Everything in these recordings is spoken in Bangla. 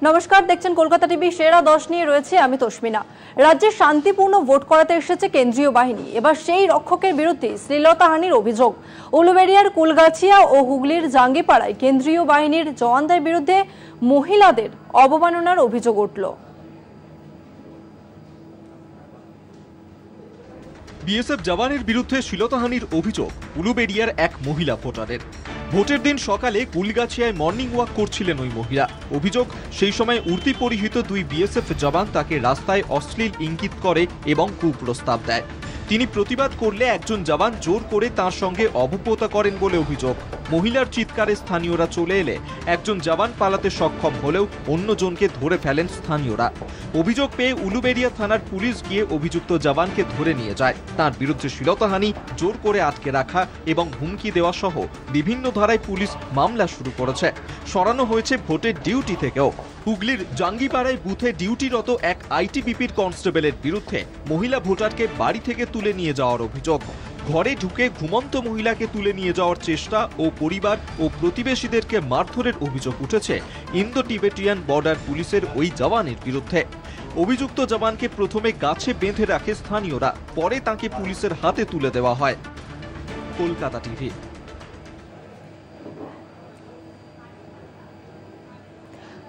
নমস্কার, দেখছেন কলকাতা টিভি সেরা 10 নিয়ে রয়েছে আমি তস্মিনা। রাজ্যে শান্তিপূর্ণ ভোট করাতে এসেছে কেন্দ্রীয় বাহিনী। এবার সেই রক্ষকের বিরুদ্ধে শ্লীলতাহানির অভিযোগ। উলুবেড়িয়ার কুলগাছিয়া ও হুগলির জাঙ্গিপাড়ায় কেন্দ্রীয় বাহিনীর জওয়ানদের বিরুদ্ধে মহিলাদের অবমাননার অভিযোগ উঠল। বিএসএফ জওয়ানের বিরুদ্ধে শ্লীলতাহানির অভিযোগ উলুবেড়িয়ার এক মহিলা ভোটারের। ভোটের দিন সকালে কুলগাছিয়ায় মর্নিং ওয়াক করছিলেন ওই মহিলা। অভিযোগ, সেই সময় উর্দি পরিহিত দুই বিএসএফ জওয়ান তাকে রাস্তায় অশ্লীল ইঙ্গিত করে এবং কুপ্রস্তাব দেয়। তিনি প্রতিবাদ করলে একজন জওয়ান জোর করে তার সঙ্গে অভব্যতা করেন বলে অভিযোগ। মহিলার চিৎকারে স্থানীয়রা চলে এলে একজন জওয়ান পালাতে সক্ষম হলেও অন্যজনকে ধরে ফেলেন স্থানীয়রা। অভিযোগ পেয়ে উলুবেড়িয়া থানার পুলিশ গিয়ে অভিযুক্ত জওয়ানকে ধরে নিয়ে যায়। তার বিরুদ্ধে শ্লীলতাহানি, জোর করে আটকে রাখা এবং হুমকি দেওয়া সহ বিভিন্ন ধারায় পুলিশ মামলা শুরু করেছে। সরানো হয়েছে ভোটের ডিউটি থেকেও। হুগলির জাঙ্গিপাড়ায় বুথে ডিউটিরত এক আইটিবিপির কনস্টেবলের বিরুদ্ধে মহিলা ভোটারকে বাড়ি থেকে তুলে নিয়ে যাওয়ার অভিযোগ। ঘরে ঢুকে ঘুমন্ত মহিলাকে তুলে নিয়ে যাওয়ার চেষ্টা ও পরিবার ও প্রতিবেশীদেরকে মারধরের অভিযোগ উঠেছে ইন্দো টিবেটিয়ান বর্ডার পুলিশের ওই জওয়ানের বিরুদ্ধে। অভিযুক্ত জওয়ানকে প্রথমে গাছে বেঁধে রাখে স্থানীয়রা, পরে তাকে পুলিশের হাতে তুলে দেওয়া হয়। কলকাতা টিভি।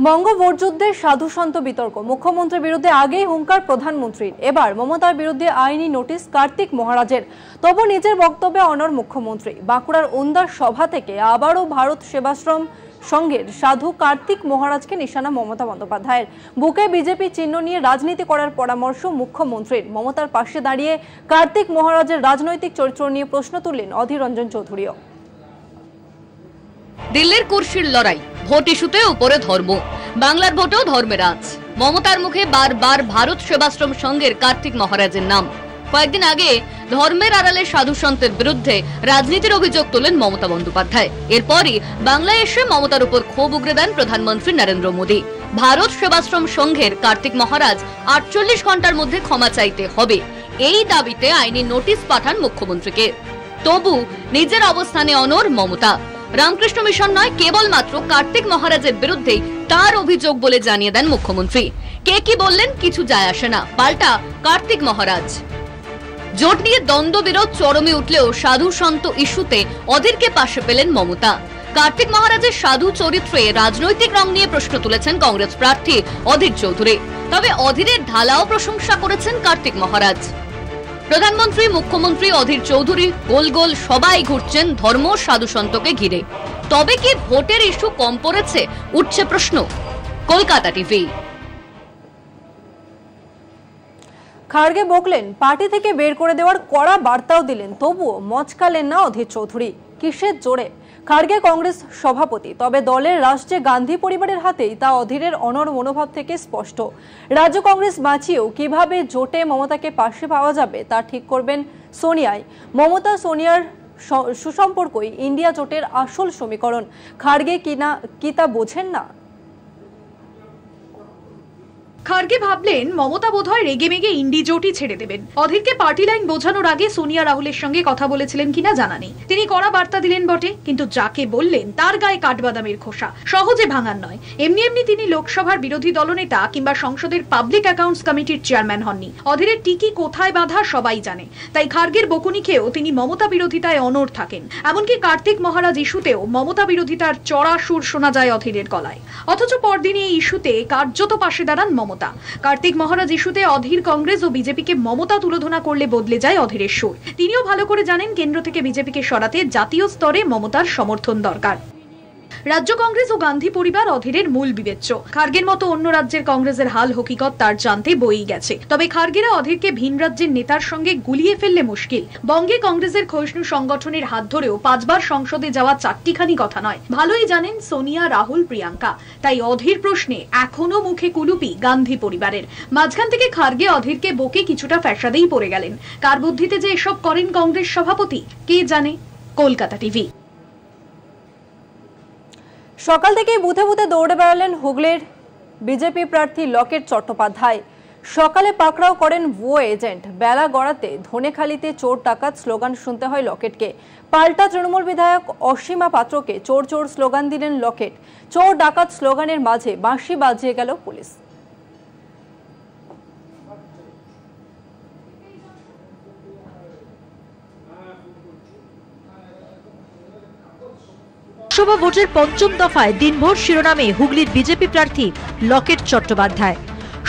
বঙ্গ ভোটযুদ্ধের সাধু সন্ত বিতর্ক। মুখ্যমন্ত্রীর বিরুদ্ধে আগেই হুঙ্কার প্রধানমন্ত্রীর, এবার মমতার বিরুদ্ধে আইনি নোটিশ কার্তিক মহারাজের। তবু নিজের বক্তব্যে অনড় মুখ্যমন্ত্রী। বাঁকুড়ার ওন্দার সভা থেকে আবারও ভারত সেবাশ্রম সংঘের সাধু কার্তিক মহারাজকে নিশানা মমতা বন্দ্যোপাধ্যায়ের। বুকে বিজেপি চিহ্ন নিয়ে রাজনীতি করার পরামর্শ মুখ্যমন্ত্রীর। মমতার পাশে দাঁড়িয়ে কার্তিক মহারাজের রাজনৈতিক চরিত্র নিয়ে প্রশ্ন তুললেন অধীর রঞ্জন চৌধুরীও। দিল্লির কুর্সির লড়াই, ভোট ইস্যুতে উপরে ধর্ম, বাংলার ভোটেও ধর্মের আঁচ। মমতার মুখে বারবার ভারত সেবাশ্রম সংঘের কার্তিক মহারাজের নাম। কয়েকদিন আগে ধর্মের আড়ালে সাধু সন্তের বিরুদ্ধে রাজনীতির অভিযোগ তোলেন মমতা বন্দ্যোপাধ্যায়। এরপরই বাংলায় এসে মমতার উপর ক্ষোভ উগরে দেন প্রধানমন্ত্রী নরেন্দ্র মোদী। ভারত সেবাশ্রম সংঘের কার্তিক মহারাজ 48 ঘন্টার মধ্যে ক্ষমা চাইতে হবে, এই দাবিতে আইনি নোটিশ পাঠান মুখ্যমন্ত্রীকে। তবু নিজের অবস্থানে অনড় মমতা। রামকৃষ্ণ মিশন নয়, কেবলমাত্র কার্তিক মহারাজের বিরুদ্ধেই তার অভিযোগ বলে জানিয়ে দেন মুখ্যমন্ত্রী। কে কি বললেন কিছু যায় আসে না, পাল্টা কার্তিক মহারাজ। জোট নিয়ে দ্বন্দ্ব বিরোধ চরমে উঠলেও সাধু সন্ত ইস্যুতে অধীরকে পাশে পেলেন মমতা। কার্তিক মহারাজের সাধু চরিত্রে রাজনৈতিক রং নিয়ে প্রশ্ন তুলেছেন কংগ্রেস প্রার্থী অধীর চৌধুরী। তবে অধীরের ঢালাও প্রশংসা করেছেন কার্তিক মহারাজ। প্রধানমন্ত্রী, মুখ্যমন্ত্রী, অধীর চৌধুরী গোল গোল সবাই ঘুরছেন ধর্ম সাধু সন্তকে ঘিরে। তবে কি ভোটের ইস্যু কম পড়েছে, উঠছে প্রশ্ন। কলকাতা টিভি। খাড়গে বকলেন, পার্টি থেকে বের করে দেওয়ার কড়া বার্তাও দিলেন, তবুও মচকালেন না অধীর চৌধুরী। কিসের জোরে? খাড়গে কংগ্রেস সভাপতি, তবে দলের রাষ্ট্রে গান্ধী পরিবারের হাতেই তা অধীরের অনড় মনোভাব থেকে স্পষ্ট। রাজ্য কংগ্রেস বাঁচিয়েও কিভাবে জোটে মমতাকে পাশে পাওয়া যাবে তা ঠিক করবেন সোনিয়াই। মমতা সোনিয়ার সুসম্পর্কই ইন্ডিয়া জোটের আসল সমীকরণ। খাড়গে কি তা বোঝেন না? খাড়গে ভাবলেন মমতা বোধহয় রেগে মেগে ইন্ডি জোটই ছেড়ে দেবেন। অধীরকে পার্টি লাইন বোঝানোর আগে সোনিয়া রাহুলের সঙ্গে কথা বলেছিলেন কিনা জানা নেই। তিনি কড়া বার্তা দিলেন বটে, কিন্তু যাকে বললেন তার গায়ে কাঠবাদামের খোসা, সহজে ভাঙার নয়। এমনি এমনি তিনি লোকসভার বিরোধী দলনেতা কিংবা সংসদের পাবলিক অ্যাকাউন্টস কমিটির চেয়ারম্যান হননি। অধীরের টিকি কোথায় বাঁধা সবাই জানে। তাই খাড়গের বকুনি খেয়েও তিনি মমতা বিরোধিতায় অনড় থাকেন। এমনকি কার্তিক মহারাজ ইস্যুতেও মমতা বিরোধিতার চড়া সুর শোনা যায় অধীরের গলায়। অথচ পরদিন এই ইস্যুতে কার্যত পাশে দাঁড়ান মমতা। কার্তিক মহারাজ ইস্যুতে অধীর কংগ্রেস ও বিজেপিকে মমতা তুলোধনা করলে বদলে যায় অধীরের সুর। তিনিও ভালো করে জানেন কেন্দ্র থেকে বিজেপিকে সরাতে জাতীয় স্তরে মমতার সমর্থন দরকার। রাজ্য কংগ্রেস ও গান্ধী পরিবার অধীরের মূল বিবেচ্য। খাড়গের মতো অন্য রাজ্যের কংগ্রেসের হাল হকিকত তার জানতে বই গেছে। তবে খাড়গেরা অধীরকে ভিন রাজ্যের নেতার সঙ্গে গুলিয়ে ফেললে মুশকিল। বঙ্গে কংগ্রেসের ক্ষয়িষ্ণু সংগঠনের হাত ধরেও 5 বার সংসদে যাওয়া চারটিখানি কথা নয়। ভালোই জানেন সোনিয়া, রাহুল, প্রিয়াঙ্কা। তাই অধীর প্রশ্নে এখনো মুখে কুলুপি গান্ধী পরিবারের। মাঝখান থেকে খাড়গে অধীরকে বকে কিছুটা ফ্যাসাদেই পড়ে গেলেন। কার বুদ্ধিতে যে এসব করেন কংগ্রেস সভাপতি কে জানে। কলকাতা টিভি। সকাল থেকেই বুথে বুথে দৌড়ে বেড়ালেন হুগলির বিজেপি প্রার্থী লকেট চট্টোপাধ্যায়। সকালে পাকড়াও করেন ভুয়ো এজেন্ট। বেলা গড়াতে ধনেখালিতে চোর ডাকাত স্লোগান শুনতে হয় লকেটকে। পাল্টা তৃণমূল বিধায়ক অসীমা পাত্রকে চোর চোর স্লোগান দিলেন লকেট। চোর ডাকাত স্লোগানের মাঝে বাঁশি বাজিয়ে গেল পুলিশ। লোকসভা ভোটের পঞ্চম দফায় দিনভর শিরোনামে হুগলির বিজেপি প্রার্থী লকেট চট্টোপাধ্যায়।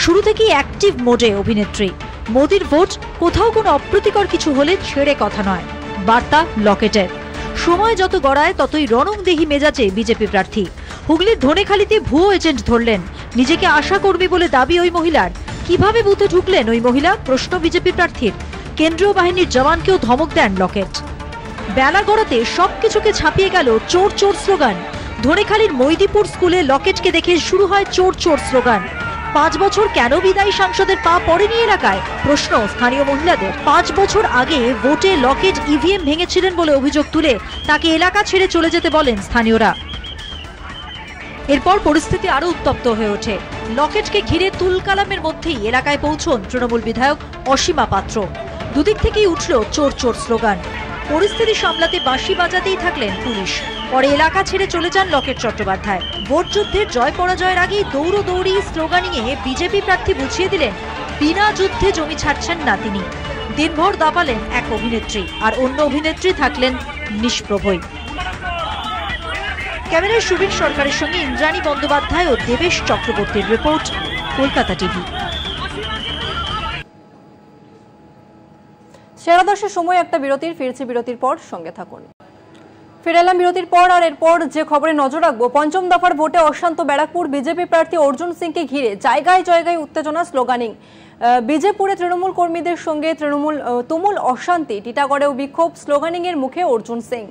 শুরু থেকেই অ্যাক্টিভ মোডে অভিনেত্রী। মোদির ভোট কোথাও কোনো অপ্রীতিকর কিছু হলে ছেড়ে কথা নয়, বার্তা লকেটের। সময় যত গড়ায় ততই রণংদেহী মেজাজে বিজেপি প্রার্থী। হুগলির ধনেখালিতে ভুয়ো এজেন্ট ধরলেন। নিজেকে আশাকর্মী বলে দাবি ওই মহিলার। কিভাবে বুথে ঢুকলেন ওই মহিলা, প্রশ্ন বিজেপি প্রার্থীর। কেন্দ্রীয় বাহিনীর জওয়ানকেও ধমক দেন লকেট। বেলা গড়াতে সবকিছুকে ছাপিয়ে গেল চোর চোর স্লোগান। ধনেখালির মৈদিপুর স্কুলে লকেটকে দেখে শুরু হয় চোর চোর স্লোগান। 5 বছর কেন বিদায়ী সাংসদের পা পড়েনি এলাকায়, প্রশ্ন স্থানীয় মহিলাদের। 5 বছর আগে ভোটে লকেট ইভিএম ভেঙেছিলেন বলে অভিযোগ তুলে তাকে এলাকা ছেড়ে চলে যেতে বলেন স্থানীয়রা। এরপর পরিস্থিতি আরো উত্তপ্ত হয়ে ওঠে। লকেটকে ঘিরে তুলকালামের মধ্যেই এলাকায় পৌঁছন তৃণমূল বিধায়ক অসীমা পাত্র। দুদিক থেকেই উঠল চোর চোর স্লোগান। পরিস্থিতি সামলাতে বাঁশি বাজাতেই থাকলেন পুলিশ। পরে এলাকা ছেড়ে চলে যান লকেট চট্টোপাধ্যায়। ভোট যুদ্ধের জয় পরাজয়ের আগেই দৌড়দৌড়ি স্লোগানিংয়ে বিজেপি প্রার্থী বুঝিয়ে দিলেন বিনা যুদ্ধে জমি ছাড়ছেন না তিনি। দিনভর দাপালেন এক অভিনেত্রী, আর অন্য অভিনেত্রী থাকলেন নিষ্প্রভই। ক্যামেরায় সুবীর সরকারের সঙ্গে ইন্দ্রাণী বন্দ্যোপাধ্যায় ও দেবেশ চক্রবর্তীর রিপোর্ট, কলকাতা টিভি। সেরা দশের সময় একটা বিরতির, ফিরছি বিরতির পর, সঙ্গে থাকুন। ফিরে এলাম বিরতির পর, আর এরপর যে খবরে নজর রাখবো, পঞ্চম দফার ভোটে অশান্ত ব্যারাকপুর। বিজেপি প্রার্থী অর্জুন সিংকে ঘিরে জায়গায় জায়গায় উত্তেজনা, স্লোগানিং। বিজেপুরে তৃণমূল কর্মীদের সঙ্গে তুমুল অশান্তি। টিটাগড়েও বিক্ষোভ, স্লোগানিং এর মুখে অর্জুন সিং।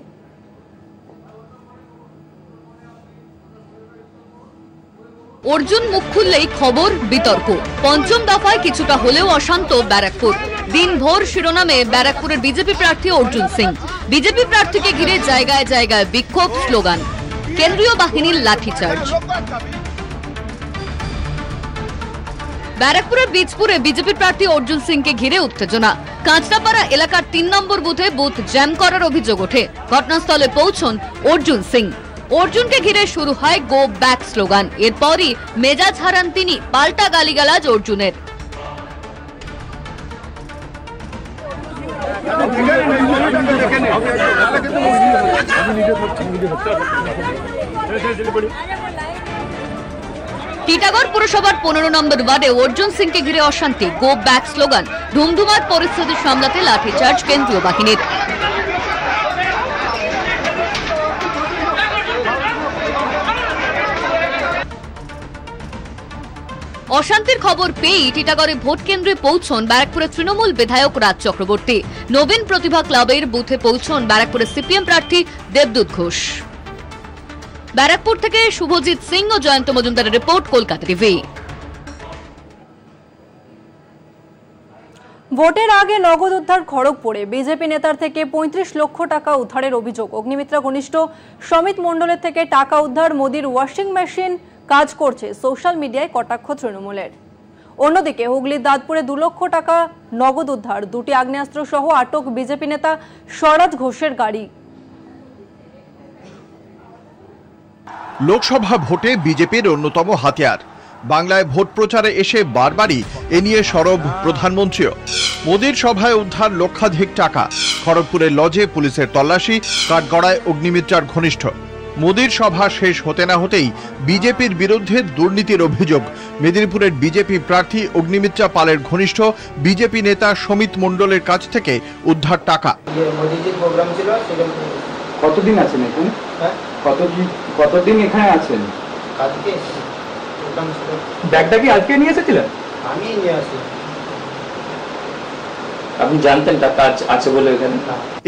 অর্জুন মুখ খুললেই খবর বিতর্ক। পঞ্চম দফায় কিছুটা হলেও অশান্ত ব্যারাকপুর। দিনভর শিরোনামে ব্যারাকপুরের বিজেপি প্রার্থী অর্জুন সিং। বিজেপি প্রার্থীকে ঘিরে জায়গায় জায়গায় বিক্ষোভ, স্লোগান। কেন্দ্রীয় বাহিনীর লাঠিচার্জ। ব্যারাকপুরের বীজপুরে বিজেপি প্রার্থী অর্জুন সিংকে ঘিরে উত্তেজনা। কাঁচরাপাড়া এলাকার 3 নম্বর বুথে বুথ জ্যাম করার অভিযোগ ওঠে। ঘটনাস্থলে পৌঁছন অর্জুন সিং। অর্জুনকে ঘিরে শুরু হয় গো ব্যাক স্লোগান। এরপরই মেজাজ হারান তিনি, পাল্টা গালিগালাজ অর্জুনের। টিটাগড় পুরসভার 15 নম্বর ওয়ার্ডে অর্জুন সিংকে ঘিরে অশান্তি, গো ব্যাক স্লোগান। ধুমধুমার পরিস্থিতি সামলাতে লাঠিচার্জ কেন্দ্রীয় বাহিনীর। অশান্তির খবর পেয়েই টিটাগড়ে ভোট কেন্দ্রে পৌঁছন ব্যারাকপুরের তৃণমূল বিধায়ক রাজ চক্রবর্তী। নবীন প্রতিভা ক্লাবের বুথে পৌঁছন ব্যারাকপুরের সিপিএম প্রার্থী দেবদূত ঘোষ। ব্যারাকপুর থেকে শুভজিৎ সিং ও জয়ন্ত মজুমদারের রিপোর্ট, কলকাতা টিভি। ভোটের আগে নগদ উদ্ধার খড়গপুরে। বিজেপি নেতার থেকে 35 লক্ষ টাকা উদ্ধারের অভিযোগ। অগ্নিমিত্রা ঘনিষ্ঠ সমিত মণ্ডলের থেকে টাকা উদ্ধার। মোদির ওয়াশিং মেশিন কাজ করছে, সোশ্যাল মিডিয়ায় কটাক্ষ তৃণমূলের। অন্যদিকে হুগলির দাঁতপুরে 2 লক্ষ টাকা নগদ উদ্ধার। 2টি আগ্নেয়াস্ত্র সহ আটক বিজেপি নেতা স্বরাজ ঘোষের গাড়ি। লোকসভা ভোটে বিজেপির অন্যতম হাতিয়ার। বাংলায় ভোট প্রচারে এসে বারবারই এ নিয়ে সরব প্রধানমন্ত্রীও। মোদির সভায় উদ্ধার লক্ষাধিক টাকা। খড়গপুরের লজে পুলিশের তল্লাশি, কাঠগড়ায় অগ্নিমিত্রার ঘনিষ্ঠ। মোদির সভা শেষ হতে না হতেই বিজেপির বিরুদ্ধে দুর্নীতির অভিযোগ। মেদিনীপুরের বিজেপি প্রার্থী অগ্নিমিত্রা পালের ঘনিষ্ঠ বিজেপি নেতা সমিত মণ্ডলের কাছ থেকে উদ্ধার টাকা। কতদিন আছেন এখানে? কতদিন এখানে আছেন? ব্যাগটা কি আজকে নিয়ে এসেছিলেন? আমি নিয়ে আসি। আপনি জানতেন টাকা আছে বলে এখানে?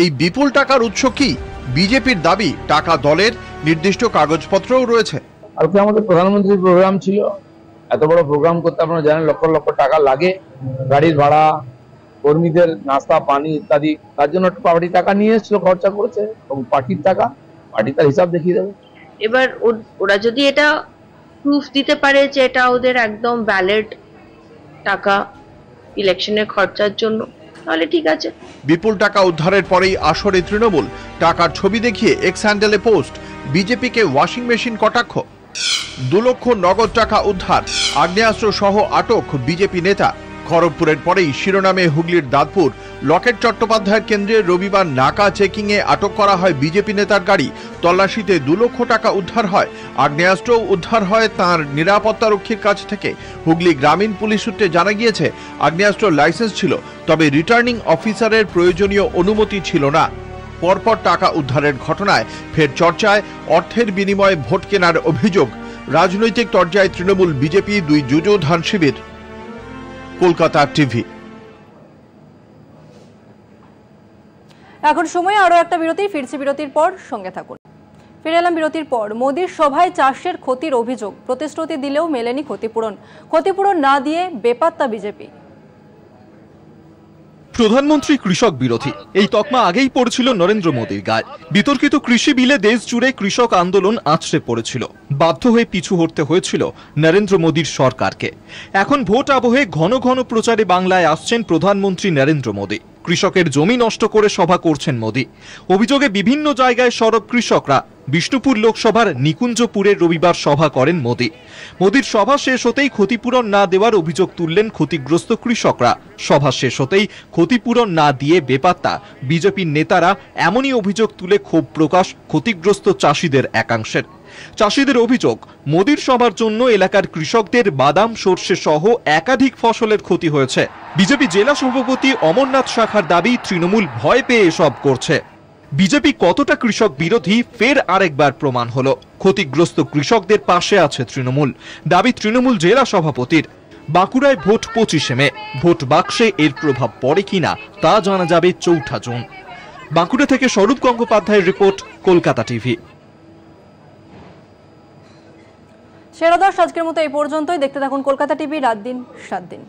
এই বিপুল টাকার উৎস কি? বিজেপির দাবি টাকা দলের, নির্দিষ্ট কাগজপত্রও রয়েছে। কালকে আমাদের প্রধানমন্ত্রীর প্রোগ্রাম ছিল। এত বড় প্রোগ্রাম করতে আপনারা জানেন লক্ষ লক্ষ টাকা লাগে, গাড়ির ভাড়া, কর্মীদের নাস্তা পানি ইত্যাদি। তার জন্য একটু পার্টি টাকা নিয়ে এসেছিল, খরচা করেছে, এবং পার্টির টাকা, পার্টি তার হিসাব দেখিয়ে দেবে। এবার ওরা যদি এটা প্রুফ দিতে পারে যে এটা ওদের একদম ভ্যালিড টাকা ইলেকশনের খরচার জন্য, তাহলে ঠিক আছে। বিপুল টাকা উদ্ধারের পরেই আসরে তৃণমূল, টাকার ছবি দেখিয়ে এক্স হ্যান্ডেলে পোস্ট, বিজেপিকে ওয়াশিং মেশিন কটাক্ষ। 2 লক্ষ নগদ টাকা উদ্ধার, আগ্নেয়াস্ত্র সহ আটক বিজেপি নেতা। খড়গপুরের পরেই শিরোনামে হুগলির দাঁতপুর লকেট চট্টোপাধ্যায়ের কেন্দ্রে রবিবার নাকা চেকিংয়ে আটক করা হয় বিজেপি নেতার গাড়ি। তল্লাশিতে 2 লক্ষ টাকা উদ্ধার হয়, আগ্নেয়াস্ত্রও উদ্ধার হয় তাঁর নিরাপত্তারক্ষীর কাছ থেকে। হুগলি গ্রামীণ পুলিশ সূত্রে জানা গিয়েছে, আগ্নেয়াস্ত্র লাইসেন্স ছিল, তবে রিটার্নিং অফিসারের প্রয়োজনীয় অনুমতি ছিল না। পরপর টাকা উদ্ধারের ঘটনায় ফের চর্চায় অর্থের বিনিময়ে ভোট কেনার অভিযোগ। রাজনৈতিক তরজায় তৃণমূল বিজেপি 2 যুযুধান শিবির। কলকাতা টিভি। এখন সময় আরো একটা বিরতির, ফিরছি বিরতির পর, সঙ্গে থাকুন। ফিরে এলাম বিরতির পর। মোদির সভায় চাষের ক্ষতির অভিযোগ, প্রতিশ্রুতি দিলেও মেলেনি ক্ষতিপূরণ না দিয়ে বেপাত্তা বিজেপি। প্রধানমন্ত্রী কৃষক বিরোধী এই তকমা আগেই পড়েছিল নরেন্দ্র মোদীর গায়ে। বিতর্কিত কৃষি বিলে দেশ জুড়ে কৃষক আন্দোলন আছড়ে পড়েছিল, বাধ্য হয়ে পিছু হটতে হয়েছিল নরেন্দ্র মোদীর সরকারকে। এখন ভোট আবহে ঘন ঘন প্রচারে বাংলায় আসছেন প্রধানমন্ত্রী নরেন্দ্র মোদী। কৃষকের জমি নষ্ট করে সভা করছেন মোদী। অভিযোগে বিভিন্ন জায়গায় সরব কৃষকরা। বিষ্ণুপুর লোকসভার নিকুঞ্জপুরে রবিবার সভা করেন মোদী। মোদীর সভা শেষ হতেই ক্ষতিপূরণ না দেওয়ার অভিযোগ তুললেন ক্ষতিগ্রস্ত কৃষকরা। সভা শেষ হতেই ক্ষতিপূরণ না দিয়ে বেপাত্তা বিজেপির নেতারা, এমনই অভিযোগ তুলে ক্ষোভ প্রকাশ ক্ষতিগ্রস্ত চাষিদের একাংশের। চাষিদের অভিযোগ, মোদীর সভার জন্য এলাকার কৃষকদের বাদাম, সর্ষে সহ একাধিক ফসলের ক্ষতি হয়েছে। বিজেপি জেলা সভাপতি অমরনাথ শাখার দাবি, তৃণমূল ভয় পেয়ে এসব করছে। বিজেপি কতটা কৃষক বিরোধী ফের আরেকবার প্রমাণ হলো। ক্ষতিগ্রস্ত কৃষকদের পাশে আছে তৃণমূল, দাবি তৃণমূল জেলা সভাপতির। বাঁকুড়ায় ভোট 25 মে, ভোট বাক্সে এর প্রভাব পড়ে কিনা তা জানা যাবে 4 জুন। বাঁকুড়া থেকে স্বরূপ গঙ্গোপাধ্যায়ের রিপোর্ট, কলকাতা টিভি। সেরা দর্শক, আজকের মতো এই পর্যন্তই। দেখতে থাকুন কলকাতা টিভি, রাত দিন 7 দিন।